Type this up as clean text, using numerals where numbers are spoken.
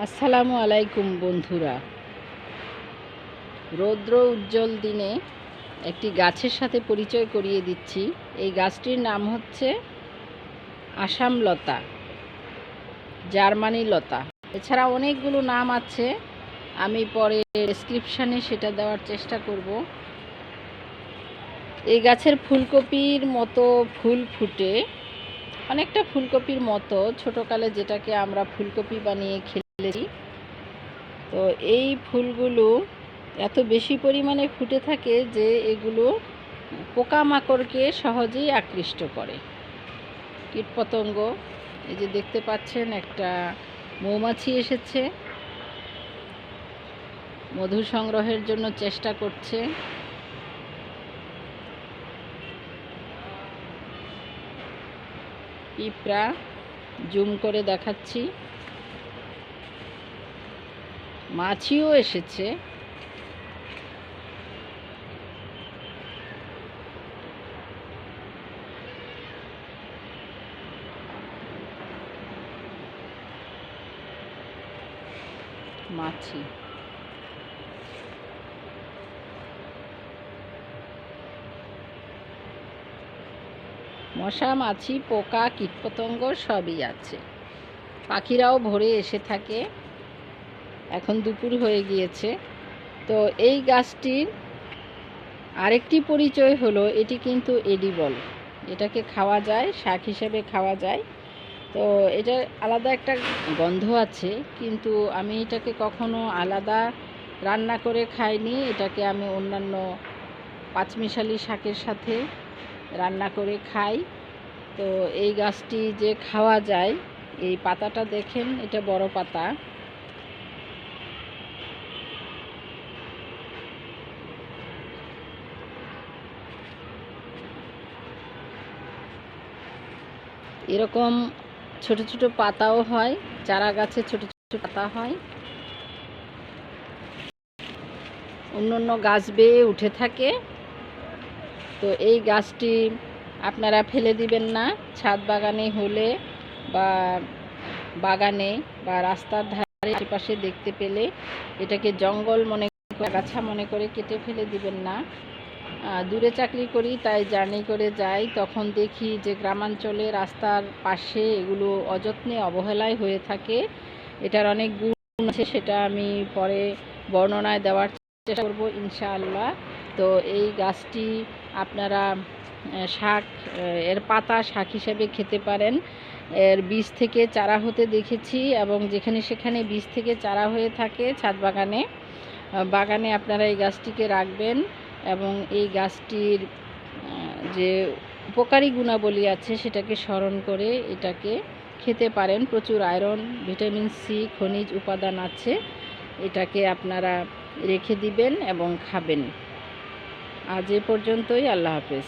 আসসালামু আলাইকুম বন্ধুরা। রৌদ্র উজ্জ্বল দিনে একটি গাছের সাথে পরিচয় করিয়ে দিচ্ছি। এই গাছটির নাম হচ্ছে আসাম লতা, জার্মানি লতা। এছাড়া অনেকগুলো নাম আছে, আমি পরে ডেসক্রিপশানে সেটা দেওয়ার চেষ্টা করব। এই গাছের ফুলকপির মতো ফুল ফুটে, অনেকটা ফুলকপির মতো ছোটোকালে যেটাকে আমরা ফুলকপি বানিয়ে খেলেছি। তো এই ফুলগুলো এত বেশি পরিমাণে ফুটে থাকে যে এগুলো পোকামাকড়কে সহজেই আকৃষ্ট করে। কীটপতঙ্গ, এই যে দেখতে পাচ্ছেন একটা মৌমাছি এসেছে, মধু সংগ্রহের জন্য চেষ্টা করছে। পিঁপড়া, জুম করে দেখাচ্ছি, মাছিও এসেছে। মাছি, মশা, মাছি, পোকা, কীটপতঙ্গ সবই আছে। পাখিরাও ভোরে এসে থাকে। এখন দুপুর হয়ে গিয়েছে। তো এই গাছটির আরেকটি পরিচয় হলো এটি কিন্তু এডিবল, এটাকে খাওয়া যায়, শাক হিসেবে খাওয়া যায়। তো এটার আলাদা একটা গন্ধ আছে, কিন্তু আমি এটাকে কখনো আলাদা রান্না করে খাইনি। এটাকে আমি অন্যান্য পাঁচমিশালি শাকের সাথে রান্না করে খাই। তো এই গাছটি যে খাওয়া যায়, এই পাতাটা দেখেন, এটা বড় পাতা। এরকম ছোট ছোট পাতাও হয়, চারা গাছে ছোট ছোট পাতা হয়, অন্য অন্য গাছ বেয়ে উঠে থাকে। তো এই গাছটি আপনারা ফেলে দিবেন না। ছাদ বাগানে হলে বা বাগানে বা রাস্তার ধারে আশেপাশে দেখতে পেলে এটাকে জঙ্গল মনে করে, আগাছা মনে করে কেটে ফেলে দিবেন না। দূরে চাকরি করি, তাই জার্নি করে যাই, তখন দেখি যে গ্রামাঞ্চলে রাস্তার পাশে এগুলো অযত্নে অবহেলায় হয়ে থাকে। এটার অনেক গুণ আছে, সেটা আমি পরে বর্ণনায় দেওয়ার চেষ্টা করব ইনশাআল্লাহ। তো এই গাছটি আপনারা শাক, এর পাতা শাক হিসেবে খেতে পারেন। এর বীজ থেকে চারা হতে দেখেছি, এবং যেখানে সেখানে বীজ থেকে চারা হয়ে থাকে ছাদ বাগানে আপনারা এই গাছটিকে রাখবেন, এবং এই গাছটির যে উপকারী গুণাবলী আছে সেটাকে স্মরণ করে এটাকে খেতে পারেন। প্রচুর আয়রন, ভিটামিন সি, খনিজ উপাদান আছে। এটাকে আপনারা রেখে দিবেন এবং খাবেন। আজ এ পর্যন্তই। আল্লাহ হাফেজ।